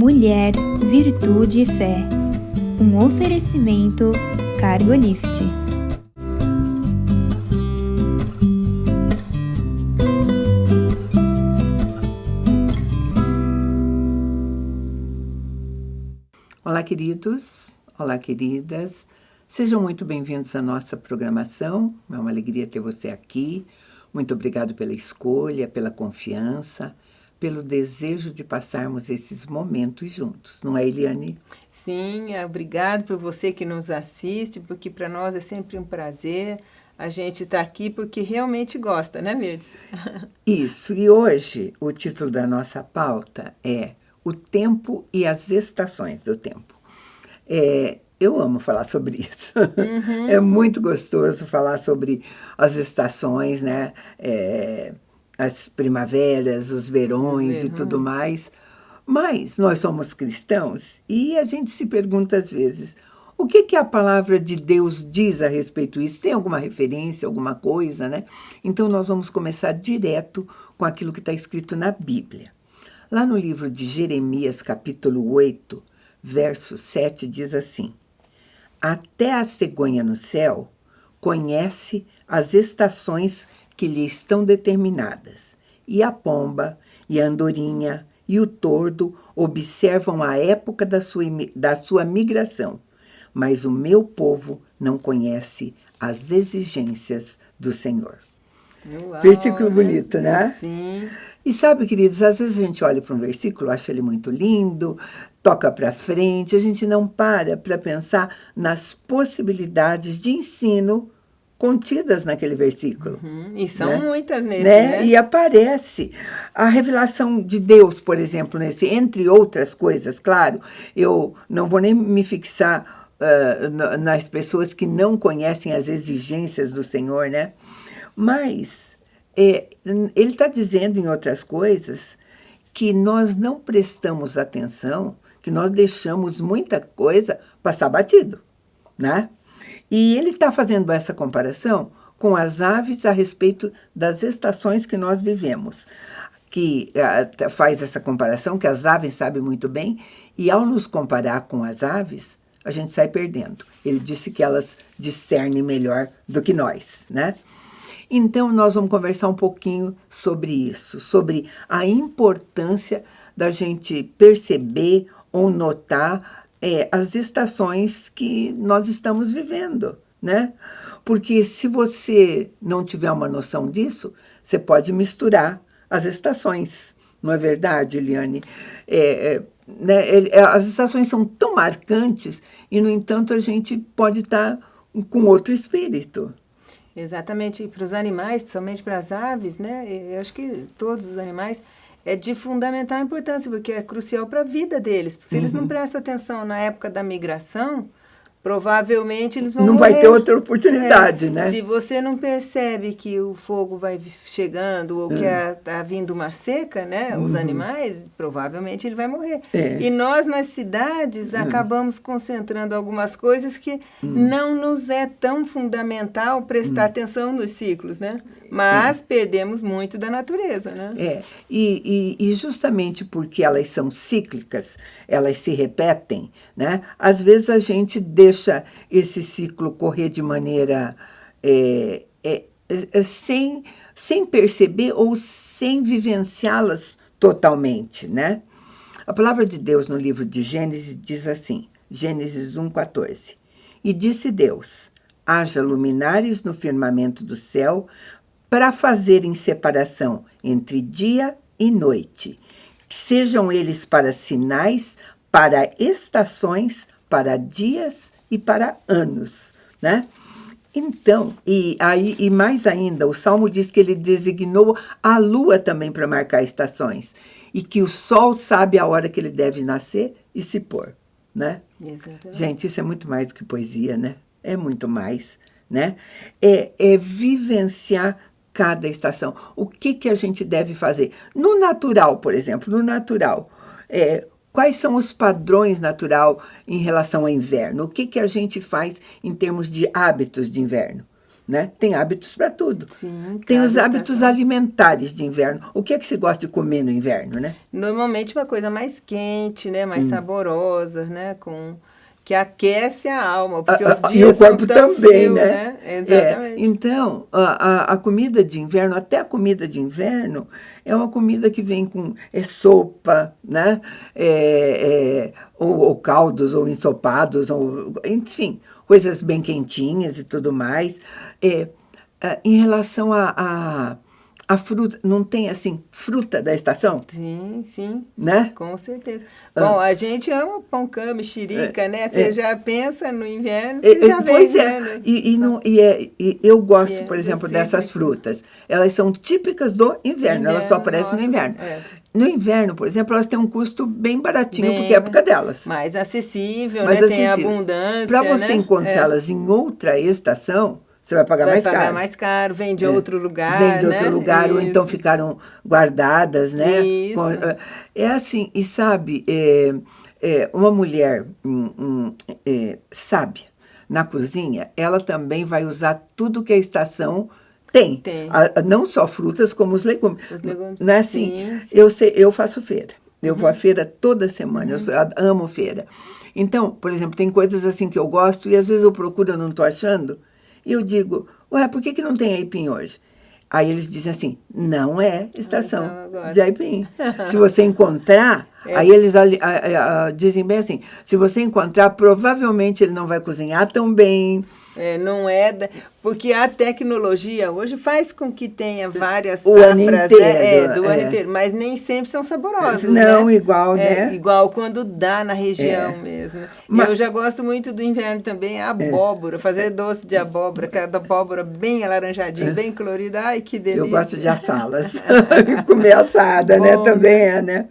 Mulher, Virtude e Fé. Um oferecimento Cargolift. Olá, queridos. Olá, queridas. Sejam muito bem-vindos à nossa programação. É uma alegria ter você aqui. Muito obrigado pela escolha, pela confiança, pelo desejo de passarmos esses momentos juntos. Não é, Eliane? Sim, obrigado por você que nos assiste, porque para nós é sempre um prazer. A gente está aqui porque realmente gosta, né, Mirtes? Isso. E hoje o título da nossa pauta é O Tempo e as Estações do Tempo. Eu amo falar sobre isso. Uhum. É muito gostoso falar sobre as estações, né? As primaveras, os verões e tudo mais. Mas nós somos cristãos e a gente se pergunta às vezes, o que a palavra de Deus diz a respeito disso? Tem alguma referência, alguma coisa, né? Então nós vamos começar direto com aquilo que está escrito na Bíblia. Lá no livro de Jeremias, capítulo 8, verso 7, diz assim: Até a cegonha no céu conhece as estações que lhe estão determinadas, e a pomba, e a andorinha, e o tordo observam a época da sua migração, mas o meu povo não conhece as exigências do Senhor. Uau, Versículo bonito, né? Sim. E sabe, queridos, às vezes a gente olha para um versículo, acha ele muito lindo, toca para frente, a gente não para pensar nas possibilidades de ensino contidas naquele versículo. E são né? muitas nesse, né? E aparece a revelação de Deus, por exemplo, nesse, entre outras coisas, claro. Eu não vou nem me fixar nas pessoas que não conhecem as exigências do Senhor, né? Mas ele está dizendo em outras coisas que nós não prestamos atenção, que nós deixamos muita coisa passar batido, né? E ele está fazendo essa comparação com as aves a respeito das estações que nós vivemos, que faz essa comparação, que as aves sabem muito bem, e ao nos comparar com as aves, a gente sai perdendo. Ele disse que elas discernem melhor do que nós, né? Então, nós vamos conversar um pouquinho sobre isso, sobre a importância da gente perceber ou notar as estações que nós estamos vivendo, né? Porque se você não tiver uma noção disso, você pode misturar as estações, não é verdade, Eliane? As estações são tão marcantes e, no entanto, a gente pode estar com outro espírito. Exatamente, para os animais, principalmente para as aves, né? Eu acho que todos os animais é de fundamental importância, porque é crucial para a vida deles. Se eles não prestam atenção na época da migração, provavelmente eles vão morrer. Não vai ter outra oportunidade, né? Se você não percebe que o fogo vai chegando ou que está vindo uma seca, né? Os animais, provavelmente ele vai morrer. E nós, nas cidades, acabamos concentrando algumas coisas que não nos é tão fundamental prestar atenção nos ciclos, né? Mas perdemos muito da natureza, né? E justamente porque elas são cíclicas, elas se repetem, né? Às vezes a gente deixa esse ciclo correr de maneira sem perceber ou sem vivenciá-las totalmente, né? A palavra de Deus no livro de Gênesis diz assim, Gênesis 1:14, E disse Deus, haja luminares no firmamento do céu para fazerem separação entre dia e noite, que sejam eles para sinais, para estações, para dias e para anos, né? Então, e mais ainda, o Salmo diz que ele designou a lua também para marcar estações, e que o sol sabe a hora que ele deve nascer e se pôr, né? Exatamente. Gente, isso é muito mais do que poesia, né? É muito mais, né? Vivenciar cada estação. O que a gente deve fazer? No natural, por exemplo, quais são os padrões natural em relação ao inverno? O que a gente faz em termos de hábitos de inverno? né? Tem hábitos para tudo. Sim, tem os hábitos alimentares de inverno. O que é que se gosta de comer no inverno, né? Normalmente uma coisa mais quente, né? Mais saborosa, né? Que aquece a alma, porque os dias e o corpo são tão também, frios, né? Exatamente. Então, a comida de inverno, até a comida de inverno, é uma comida que vem com sopa, né? Ou caldos, ou ensopados, ou, enfim, coisas bem quentinhas e tudo mais. Em relação a fruta, não tem, assim, fruta da estação? Sim, né? Com certeza. Bom, a gente ama pão-cã, mexerica, né? Você já pensa no inverno, você já vê inverno. E eu gosto, por exemplo, dessas frutas. Elas são típicas do inverno, elas só aparecem no inverno. No inverno, por exemplo, elas têm um custo bem baratinho, porque é a época delas. Mais acessível, né? Tem abundância, para você encontrá-las em outra estação, você vai pagar mais caro. Vai pagar mais caro, vem de outro lugar, vem de outro lugar, ou então ficaram guardadas, né? Isso. É assim, e sabe, uma mulher sábia na cozinha, ela também vai usar tudo que a estação tem. Não só frutas, como os legumes. Os legumes, não é assim? Sim. Eu faço feira. Eu vou à feira toda semana, eu amo feira. Então, por exemplo, tem coisas assim que eu gosto e às vezes eu procuro, eu não estou achando. E eu digo, por que não tem aipim hoje? Aí eles dizem assim, não é estação de aipim. Se você encontrar, aí eles dizem bem assim, se você encontrar, provavelmente ele não vai cozinhar tão bem. Não é, porque a tecnologia hoje faz com que tenha várias safras do ano inteiro, mas nem sempre são saborosos. Não, né? Igual, né? Igual quando dá na região mesmo. Mas eu já gosto muito do inverno também, a abóbora, fazer doce de abóbora, aquela abóbora bem alaranjadinha, bem colorida, ai que delícia. Eu gosto de assá-las, comer assada, né? Também né?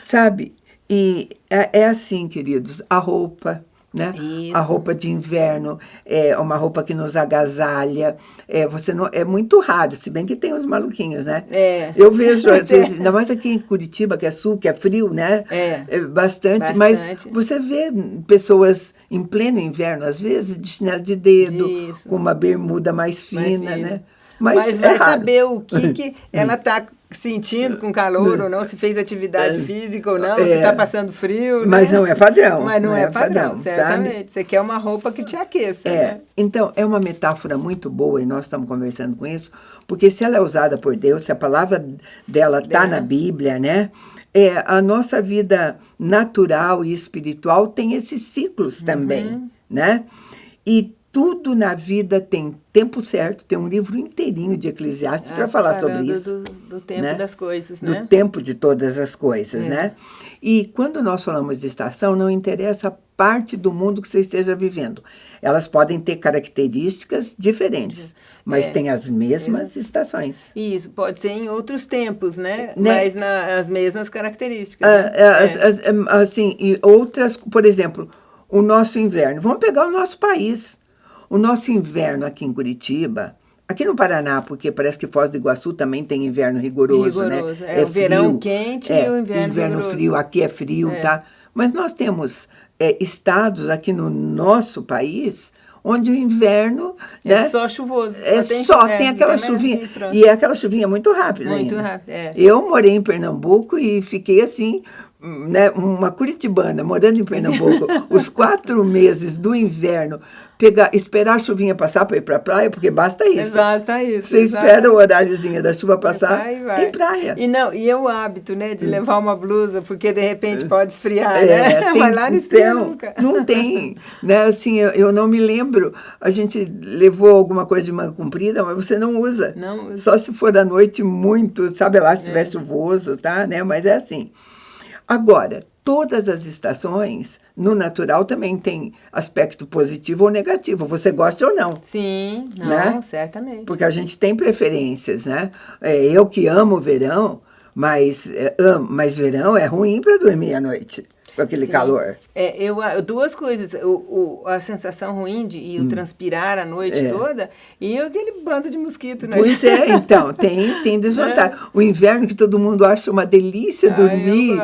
Sabe, e é assim, queridos, a roupa, né? Isso. A roupa de inverno é uma roupa que nos agasalha. É muito raro, se bem que tem uns maluquinhos, né? Eu vejo, às vezes, ainda mais aqui em Curitiba, que é sul, que é frio, né? Bastante. Mas você vê pessoas em pleno inverno, às vezes, de chinelo de dedo, com uma bermuda mais fina, né? Mas vai saber o que ela está sentindo com calor ou não, se fez atividade física ou não, se está passando frio. Mas não é padrão. Mas não é padrão, certamente. Sabe? Você quer uma roupa que te aqueça. Né? Então, é uma metáfora muito boa, e nós estamos conversando com isso, porque se ela é usada por Deus, se a palavra dela está na Bíblia, né? A nossa vida natural e espiritual tem esses ciclos também, né? E tudo na vida tem tempo certo, tem um livro inteirinho de Eclesiastes para falar sobre isso. Do tempo, né? Das coisas, né? Do tempo de todas as coisas, né? E quando nós falamos de estação, não interessa a parte do mundo que você esteja vivendo. Elas podem ter características diferentes, mas tem as mesmas estações. Isso, pode ser em outros tempos, né? Mas as mesmas características. Assim, e outras, por exemplo, o nosso inverno. Vamos pegar o nosso país. O nosso inverno aqui em Curitiba, aqui no Paraná, porque parece que Foz do Iguaçu também tem inverno rigoroso, né? O verão quente e o inverno rigoroso. Frio, aqui é frio, tá? Mas nós temos estados aqui no nosso país onde o inverno... É só chuvoso. Tem aquela chuvinha. E é aquela chuvinha muito rápida ainda. Muito rápida, Eu morei em Pernambuco e fiquei assim... Né, uma curitibana morando em Pernambuco, os 4 meses do inverno, esperar a chuvinha passar para ir para a praia, porque basta isso. Basta isso. Você espera o horáriozinho da chuva passar, tem praia. E é o hábito, né, de levar uma blusa, porque de repente pode esfriar, né? Mas lá não esfria nunca. Não tem, né? Assim, eu não me lembro, a gente levou alguma coisa de manga comprida, mas você não usa. Não usa. Só se for à noite muito, sabe lá, se estiver chuvoso, tá? Né? Mas é assim. Agora, todas as estações, no natural, também tem aspecto positivo ou negativo. Você gosta ou não. Sim, né? Certamente. Porque a gente tem preferências, né? Eu que amo o verão, mas verão é ruim para dormir à noite. com aquele Sim. calor. Duas coisas, a sensação ruim e o transpirar a noite toda, e aquele bando de mosquito, né? Pois é, então, tem desvantagem. O inverno que todo mundo acha uma delícia dormir,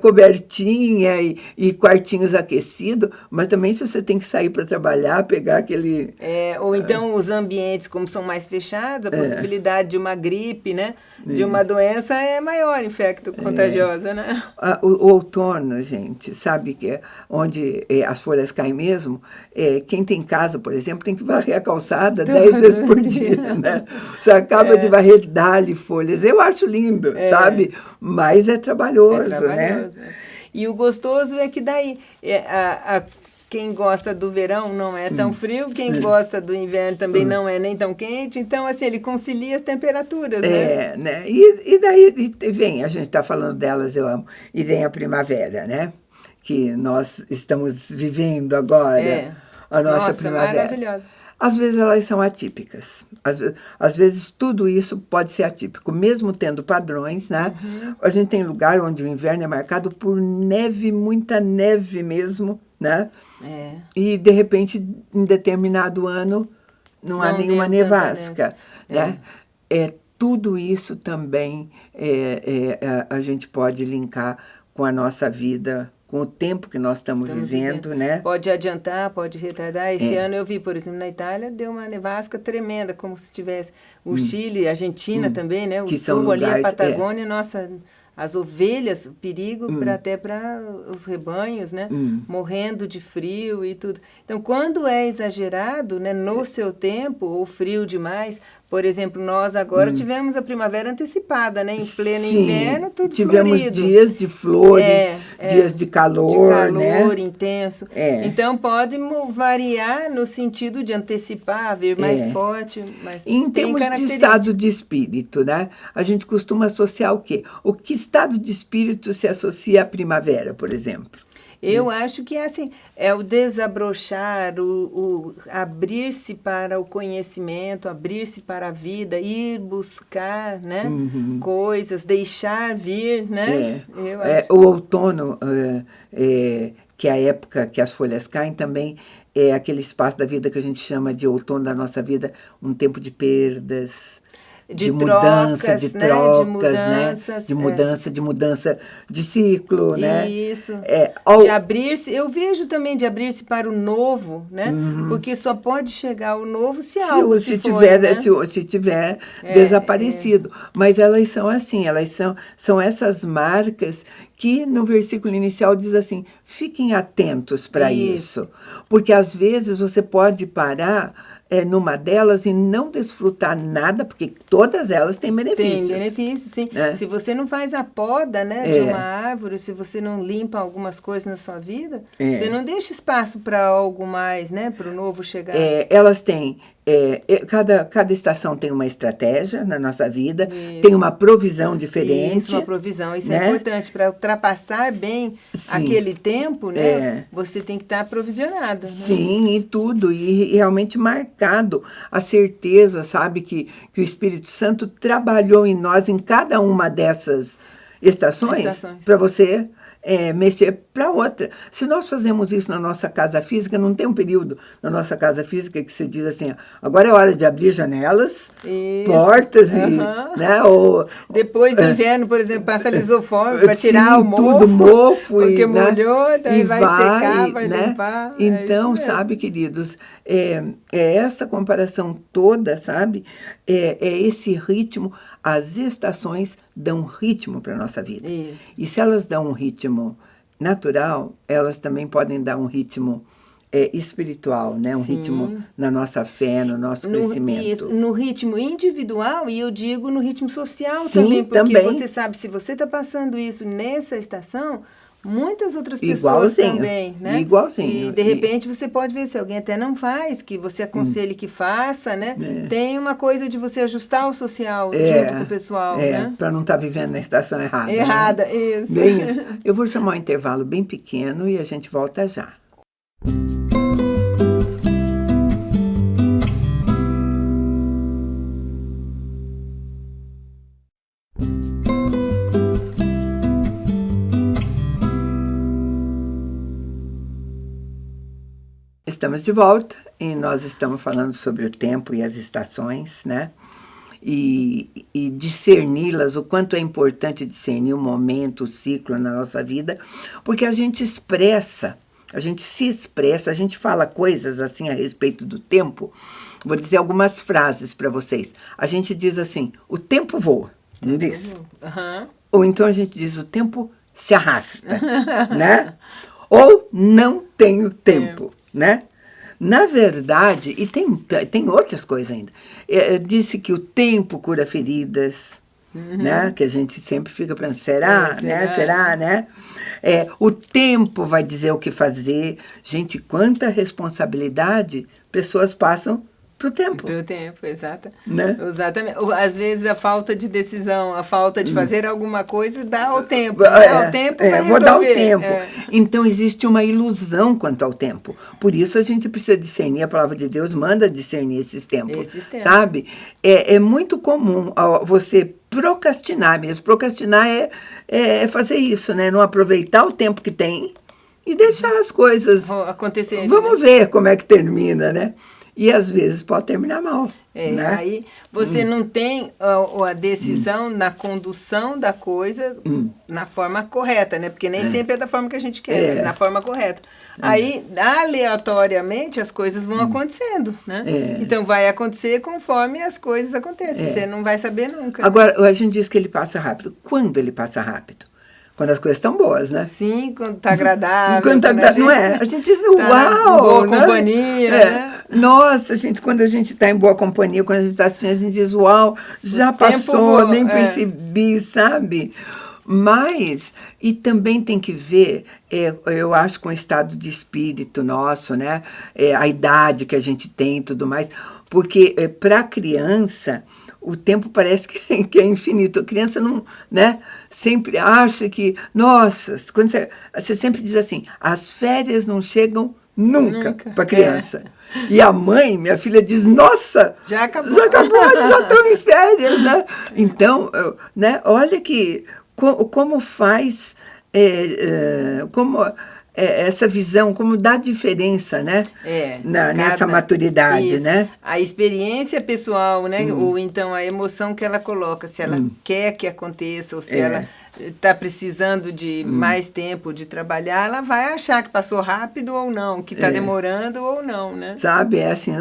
cobertinha e quartinhos aquecidos, mas também se você tem que sair para trabalhar, pegar aquele... ou então os ambientes, como são mais fechados, a possibilidade de uma gripe, né? De uma doença é maior, infecto-contagiosa, né? O outono, gente, sabe que é onde as folhas caem mesmo? Quem tem casa, por exemplo, tem que varrer a calçada 10 vezes por dia, né? Você acaba de varrer, dá-lhe folhas. Eu acho lindo, sabe? Mas é trabalhoso, né? E o gostoso é que daí... Quem gosta do verão não é tão frio, quem gosta do inverno também não é nem tão quente. Então, assim, ele concilia as temperaturas, né? E daí vem, a gente está falando delas, eu amo, e vem a primavera, né? Que nós estamos vivendo agora, a nossa primavera. Maravilhosa. Às vezes elas são atípicas. Às vezes tudo isso pode ser atípico, mesmo tendo padrões, né? A gente tem lugar onde o inverno é marcado por neve, muita neve mesmo, né? E, de repente, em determinado ano, não há nenhuma nevasca, né? Tudo isso também a gente pode linkar com a nossa vida, com o tempo que nós estamos vivendo, né? Pode adiantar, pode retardar. Esse ano eu vi, por exemplo, na Itália, deu uma nevasca tremenda, como se tivesse o Chile, a Argentina também, né? O que sul lugares, ali, a Patagônia, nossa... As ovelhas, perigo até para os rebanhos, né? Morrendo de frio e tudo. Então, quando é exagerado, né, no seu tempo, ou frio demais, por exemplo, nós agora tivemos a primavera antecipada, né? Em pleno inverno, tudo tivemos florido. Dias de flores, dias de calor, né? Intenso. Então, pode variar no sentido de antecipar, vir mais forte, mas em termos de estado de espírito, né? A gente costuma associar o quê? O que estado de espírito se associa à primavera, por exemplo? Eu acho que assim, é o desabrochar, o abrir-se para o conhecimento, abrir-se para a vida, ir buscar, né, coisas, deixar vir, né? Eu acho. O outono, que é a época que as folhas caem, também é aquele espaço da vida que a gente chama de outono da nossa vida, um tempo de perdas, de mudança, de trocas, né? De mudança de ciclo, né? Isso. De abrir-se, eu vejo também de abrir-se para o novo, né? Porque só pode chegar o novo se algo se tiver, né? se tiver desaparecido. Mas elas são assim, são essas marcas que no versículo inicial diz assim, fiquem atentos para isso. Porque às vezes você pode parar numa delas e não desfrutar nada, porque todas elas têm benefícios. Tem benefícios, sim. Se você não faz a poda, né, de uma árvore, se você não limpa algumas coisas na sua vida, você não deixa espaço para algo mais, né, para o novo chegar. Elas têm... cada estação tem uma estratégia na nossa vida, tem uma provisão diferente. Isso, uma provisão. Isso é importante. Para ultrapassar bem aquele tempo, né? Você tem que estar aprovisionado. Né? Sim, e tudo. E realmente marcado a certeza, sabe, que o Espírito Santo trabalhou em nós, em cada uma dessas estações. Para você... mexer para outra. Se nós fazemos isso na nossa casa física, não tem um período na nossa casa física que se diz assim, agora é hora de abrir janelas, portas e... Né, depois do inverno, por exemplo, passa lisofome para tirar o mofo. Tudo mofo. Porque molhou, então vai secar, vai né? limpar. Então, sabe, queridos, essa comparação toda, sabe? Esse ritmo, as estações dão ritmo para a nossa vida. Isso. E se elas dão um ritmo natural, elas também podem dar um ritmo espiritual, né? Um ritmo na nossa fé, no nosso crescimento. Isso, no ritmo individual e eu digo no ritmo social também, porque você sabe, se você está passando isso nessa estação, muitas outras pessoas também, né? Igualzinho. E, de repente, você pode ver, se alguém até não faz, que você aconselhe que faça, né? Tem uma coisa de você ajustar o social junto com o pessoal, né? Para não estar vivendo na estação errada. Errada, né? Isso. Bem isso. Eu vou chamar um intervalo bem pequeno e a gente volta já. estamos de volta e nós estamos falando sobre o tempo e as estações, né? E discerni-las, o quanto é importante discernir o momento, o ciclo na nossa vida, porque a gente se expressa, a gente fala coisas assim a respeito do tempo. Vou dizer algumas frases para vocês. A gente diz assim, o tempo voa, não diz? Uhum. Ou então a gente diz, o tempo se arrasta, né? Ou não tenho tempo, né? Na verdade, e tem outras coisas ainda, disse que o tempo cura feridas, né? Que a gente sempre fica pensando, será, né? Será, né? O tempo vai dizer o que fazer. Gente, quanta responsabilidade pessoas passam pro tempo. Pro tempo, exato. Né? Exatamente. Às vezes a falta de decisão, a falta de fazer alguma coisa dá o tempo. O tempo vai resolver. Vou dar o tempo. Então existe uma ilusão quanto ao tempo. Por isso a gente precisa discernir, a palavra de Deus manda discernir esses tempos. Sabe? É muito comum você procrastinar mesmo. Procrastinar é fazer isso, né? Não aproveitar o tempo que tem e deixar as coisas acontecerem. Vamos ver como é que termina, né? E às vezes pode terminar mal. Né? Aí você não tem a decisão na condução da coisa na forma correta, né? Porque nem sempre é da forma que a gente quer, mas na forma correta. Aí, aleatoriamente, as coisas vão acontecendo, né? Então, vai acontecer conforme as coisas acontecem. Você não vai saber nunca. Agora, a gente diz que ele passa rápido. Quando ele passa rápido? Quando as coisas estão boas, né? Sim, quando está agradável. Quando tá agradável, não é? A gente diz, uau! Boa né? companhia, né? Nossa, quando a gente está em boa companhia, quando a gente está assistindo, a gente diz, uau, já passou, nem percebi, sabe? Mas, e também tem que ver, eu acho, com o estado de espírito nosso, né? A idade que a gente tem e tudo mais. Porque para a criança, o tempo parece que é infinito. A criança não, né? Sempre acha que, nossa, quando você sempre diz assim, as férias não chegam nunca para a criança. E a mãe, minha filha, diz, nossa, já acabou, já estão em férias, né? Então, né, olha como faz, essa visão, como dá diferença, né? Nessa maturidade, né? A experiência pessoal, né? Ou então a emoção que ela coloca, se ela quer que aconteça, ou se ela está precisando de mais tempo de trabalhar, ela vai achar que passou rápido ou não, que está demorando ou não, né? Sabe, assim,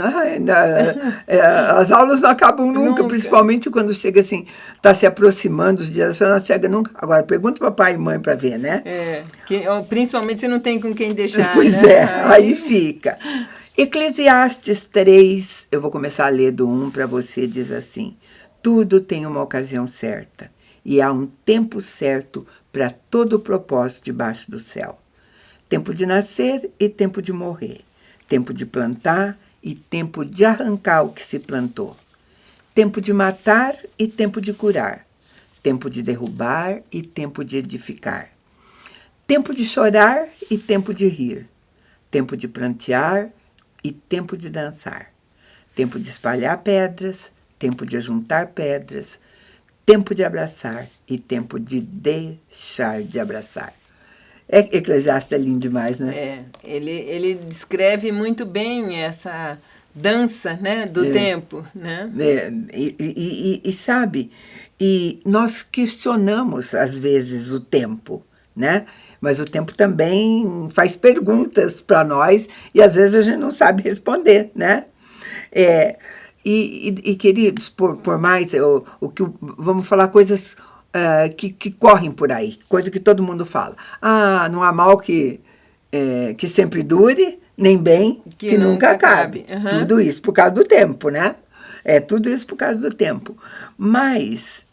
as aulas não acabam nunca, principalmente quando chega assim, está se aproximando os dias, não chega nunca. Agora, pergunta para pai e mãe para ver, né? Principalmente se não tem com quem deixar, pois né? Aí fica. Eclesiastes 3, eu vou começar a ler do 1 para você, diz assim, tudo tem uma ocasião certa. E há um tempo certo para todo o propósito debaixo do céu. Tempo de nascer e tempo de morrer. Tempo de plantar e tempo de arrancar o que se plantou. Tempo de matar e tempo de curar. Tempo de derrubar e tempo de edificar. Tempo de chorar e tempo de rir. Tempo de prantear e tempo de dançar. Tempo de espalhar pedras, tempo de ajuntar pedras. Tempo de abraçar e tempo de deixar de abraçar. Eclesiastes é lindo demais, né? Ele descreve muito bem essa dança, né, do tempo, né? E sabe, e nós questionamos, às vezes, o tempo, né? Mas o tempo também faz perguntas para nós e, às vezes, a gente não sabe responder, né? E queridos, por mais, vamos falar coisas que correm por aí, coisa que todo mundo fala. Não há mal que sempre dure, nem bem que nunca acabe. Tudo isso por causa do tempo, né? Tudo isso por causa do tempo. Mas,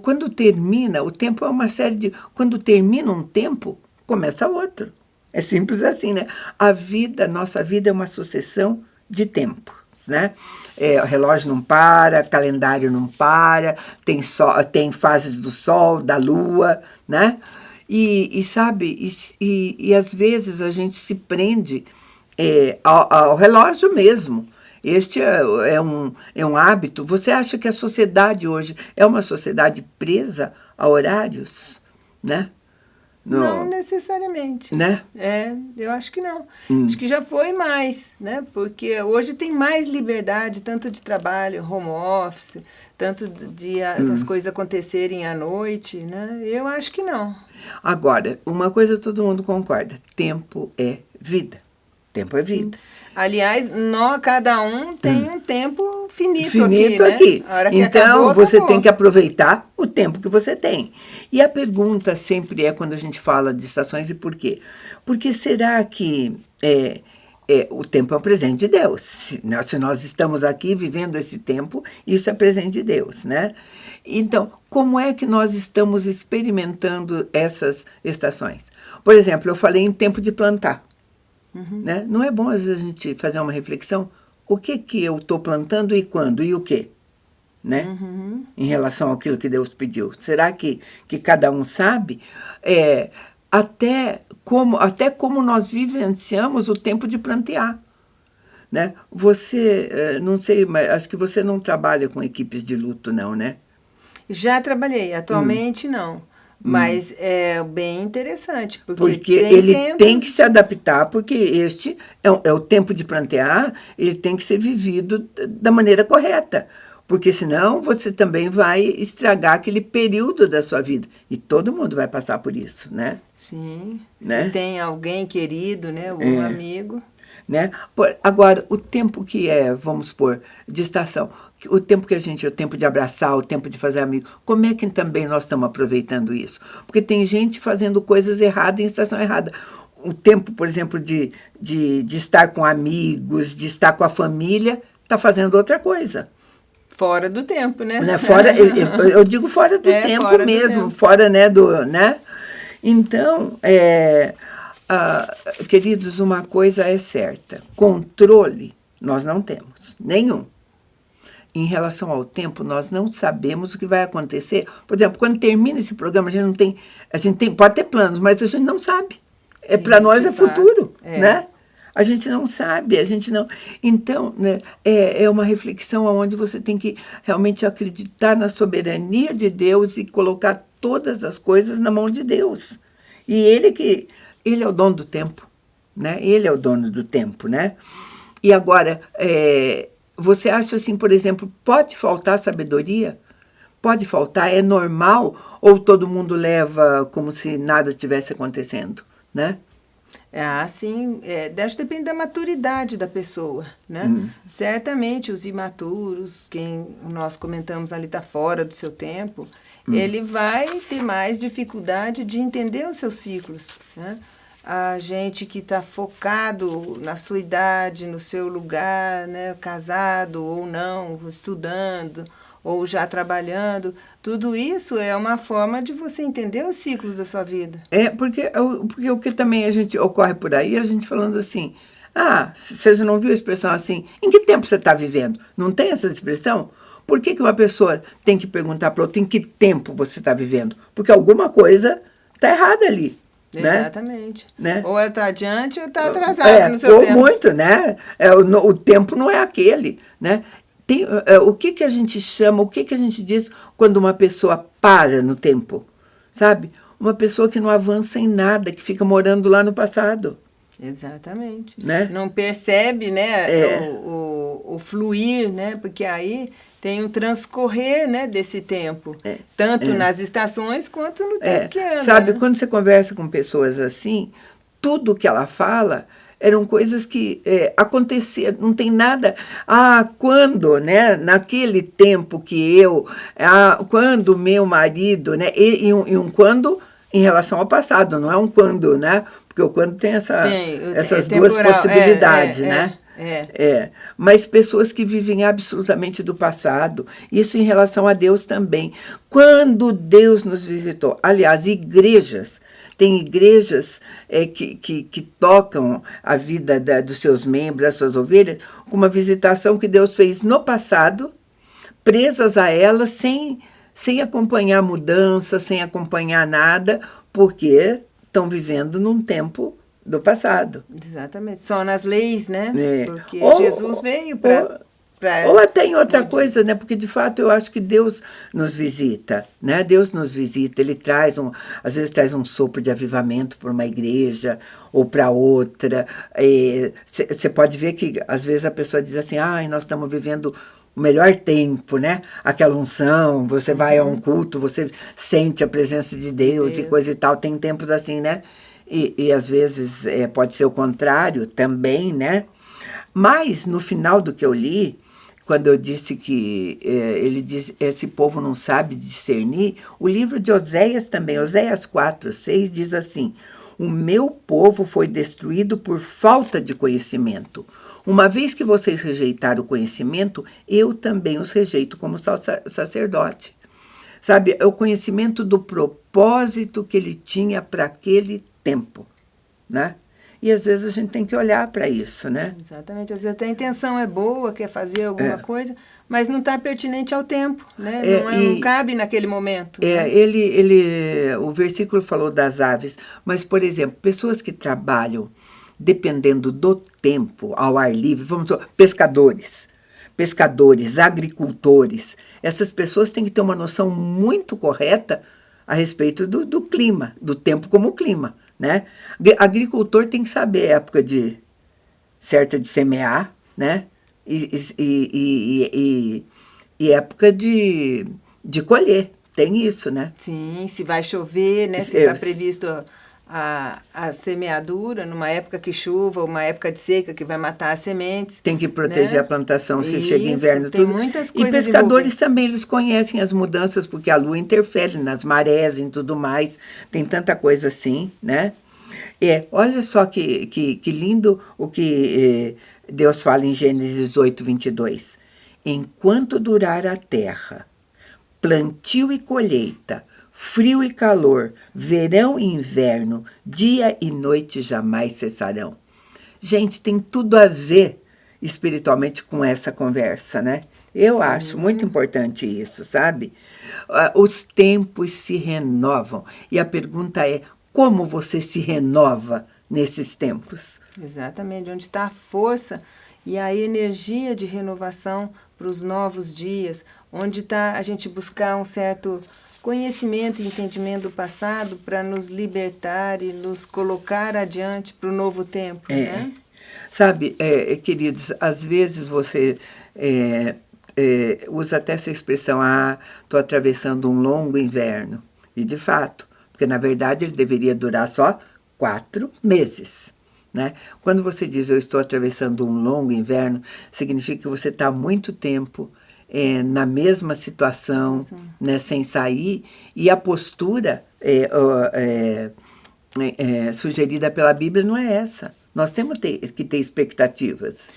quando termina, o tempo é uma série de... Quando termina um tempo, começa outro. É simples assim, né? Nossa vida é uma sucessão de tempo. Né? O relógio não para, calendário não para, tem fases do sol, da lua, né? E sabe, e às vezes a gente se prende ao relógio mesmo. Este é um hábito. Você acha que a sociedade hoje é uma sociedade presa a horários, né? Não necessariamente. Né? Eu acho que não. Acho que já foi mais, né? Porque hoje tem mais liberdade, tanto de trabalho, home office, tanto das coisas acontecerem à noite, né? Eu acho que não. Agora, uma coisa todo mundo concorda, tempo é vida. Tempo é vida. Sim. Aliás, cada um tem um tempo finito aqui. Né? A hora que então, você acabou. tem que aproveitar o tempo que você tem. E a pergunta sempre é quando a gente fala de estações, e por quê? Porque será que o tempo é um presente de Deus? Se nós estamos aqui vivendo esse tempo, isso é presente de Deus, né? Então, como é que nós estamos experimentando essas estações? Por exemplo, eu falei em tempo de plantar. Né? Não é bom, às vezes, a gente fazer uma reflexão? O que eu estou plantando e quando? E o quê? Né? Em relação àquilo que Deus pediu. Será que cada um sabe? Até como nós vivenciamos o tempo de plantear. Né? Você, não sei, mas acho que você não trabalha com equipes de luto, não, né? Já trabalhei, atualmente não. Mas é bem interessante. Porque ele tem que se adaptar, porque este é o tempo de plantear, ele tem que ser vivido da maneira correta. Porque senão você também vai estragar aquele período da sua vida. E todo mundo vai passar por isso, né? Sim. Né? Se tem alguém querido, né? Um amigo. Né? Agora, o tempo que vamos supor, de estação, o tempo que o tempo de abraçar, o tempo de fazer amigo, como é que também nós estamos aproveitando isso? Porque tem gente fazendo coisas erradas em estação errada. O tempo, por exemplo, de estar com amigos, de estar com a família, está fazendo outra coisa. Fora do tempo, né? Fora, eu digo fora do tempo fora mesmo, do tempo. Fora, né? Então, queridos, uma coisa é certa, controle nós não temos, nenhum. Em relação ao tempo, nós não sabemos o que vai acontecer. Por exemplo, quando termina esse programa, a gente pode ter planos, mas a gente não sabe. Para nós é futuro, né? A gente não sabe, Então, né, é uma reflexão onde você tem que realmente acreditar na soberania de Deus e colocar todas as coisas na mão de Deus. E Ele é o dono do tempo, né? Ele é o dono do tempo, né? E agora, você acha assim, por exemplo, pode faltar sabedoria? Pode faltar? É normal? Ou todo mundo leva como se nada tivesse acontecendo, né? Sim, depende da maturidade da pessoa, né? Certamente os imaturos, quem nós comentamos ali está fora do seu tempo, ele vai ter mais dificuldade de entender os seus ciclos, né? A gente que está focado na sua idade, no seu lugar, né? Casado ou não, estudando ou já trabalhando, tudo isso é uma forma de você entender os ciclos da sua vida. Porque o que também ocorre por aí, a gente falando assim, você não viu a expressão assim, em que tempo você está vivendo? Não tem essa expressão? Por que uma pessoa tem que perguntar para outra em que tempo você está vivendo? Porque alguma coisa está errada ali. Exatamente. Né? Ou ela está adiante ou está atrasada no seu tempo. Ou muito, né? O tempo não é aquele, né? O que a gente chama, o que a gente diz quando uma pessoa para no tempo, sabe? Uma pessoa que não avança em nada, que fica morando lá no passado. Exatamente. Né? Não percebe, né, o fluir, né? Porque aí tem o transcorrer, né, desse tempo, tanto nas estações quanto no tempo que anda. Sabe, né? quando você conversa com pessoas assim, tudo que ela fala eram coisas que aconteciam, não tem nada. Quando, né, naquele tempo que quando meu marido, né, e um quando em relação ao passado, não é um quando, né, porque o quando tem essas duas possibilidades, né? Mas pessoas que vivem absolutamente do passado, isso em relação a Deus também. Quando Deus nos visitou, aliás, tem igrejas que tocam a vida dos seus membros, das suas ovelhas, com uma visitação que Deus fez no passado, presas a elas, sem acompanhar mudança, sem acompanhar nada, porque estão vivendo num tempo do passado. Exatamente. Só nas leis, né? Porque Jesus veio para Ou até em outra coisa, né? Porque, de fato, eu acho que Deus nos visita, né? Deus nos visita, Ele às vezes traz um sopro de avivamento para uma igreja ou para outra. Você pode ver que, às vezes, a pessoa diz assim, nós estamos vivendo o melhor tempo, né? Aquela unção, você vai a um culto, você sente a presença de Deus e coisa e tal. Tem tempos assim, né? E às vezes pode ser o contrário também, né? Mas, no final do que eu li, quando eu disse que ele diz, esse povo não sabe discernir, o livro de Oséias também, Oséias 4:6, diz assim, o meu povo foi destruído por falta de conhecimento. Uma vez que vocês rejeitaram o conhecimento, eu também os rejeito como sacerdote. Sabe, é o conhecimento do propósito que ele tinha para aquele tempo, né? E às vezes a gente tem que olhar para isso, né? Exatamente. Às vezes até a intenção é boa, quer fazer alguma coisa, mas não está pertinente ao tempo, né? Não cabe naquele momento. Né? O versículo falou das aves, mas, por exemplo, pessoas que trabalham dependendo do tempo, ao ar livre, vamos dizer, pescadores, agricultores, essas pessoas têm que ter uma noção muito correta a respeito do clima, do tempo como clima. Né? Agricultor tem que saber a época certa de semear, né? E época de colher, tem isso, né? Sim, se vai chover, né? Se está previsto a semeadura numa época que chuva, uma época de seca que vai matar as sementes. Tem que proteger, né? A plantação se chega inverno. Tem muitas coisas. E pescadores também, eles conhecem as mudanças, porque a lua interfere nas marés e tudo mais. Tem tanta coisa assim, né? Olha só que lindo o que Deus fala em Gênesis 8:22. Enquanto durar a terra, plantio e colheita, frio e calor, verão e inverno, dia e noite jamais cessarão. Gente, tem tudo a ver espiritualmente com essa conversa, né? Eu acho muito importante isso, sabe? Os tempos se renovam. E a pergunta é, como você se renova nesses tempos? Exatamente, onde está a força e a energia de renovação para os novos dias, onde está a gente buscar um certo conhecimento e entendimento do passado para nos libertar e nos colocar adiante para o novo tempo. Né? Sabe, queridos, às vezes você usa até essa expressão, estou atravessando um longo inverno. E de fato, porque na verdade ele deveria durar só 4 meses. Né? Quando você diz eu estou atravessando um longo inverno, significa que você está há muito tempo na mesma situação, né, sem sair, e a postura sugerida pela Bíblia não é essa. Nós temos que ter expectativas.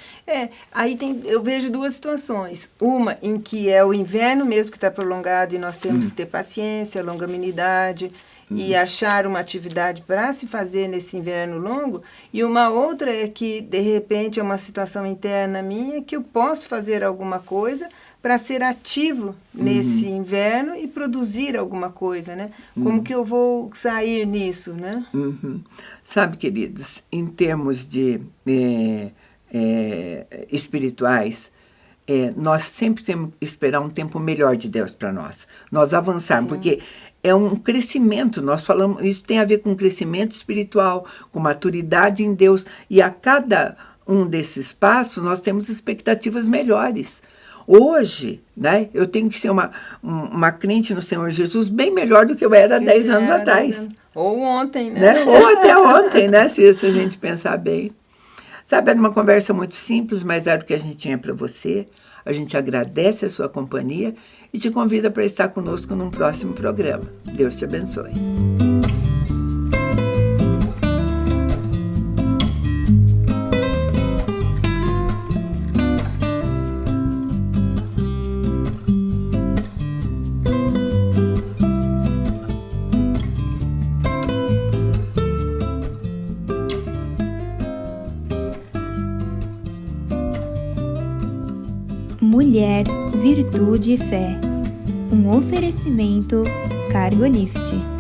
Aí eu vejo 2 situações. Uma em que é o inverno mesmo que está prolongado e nós temos que ter paciência, longanimidade e achar uma atividade para se fazer nesse inverno longo. E uma outra é que, de repente, é uma situação interna minha que eu posso fazer alguma coisa para ser ativo nesse inverno e produzir alguma coisa, né? Como que eu vou sair nisso, né? Sabe, queridos, em termos de espirituais, nós sempre temos que esperar um tempo melhor de Deus para nós avançarmos, porque é um crescimento, nós falamos, isso tem a ver com crescimento espiritual, com maturidade em Deus, e a cada um desses passos nós temos expectativas melhores. Hoje, né, eu tenho que ser uma crente no Senhor Jesus bem melhor do que eu era 10 anos atrás. Ou ontem, né? Ou até ontem, né, se a gente pensar bem. Sabe, era uma conversa muito simples, mas é do que a gente tinha para você. A gente agradece a sua companhia e te convida para estar conosco num próximo programa. Deus te abençoe. Mulher, Virtude e Fé. Um oferecimento Cargolift.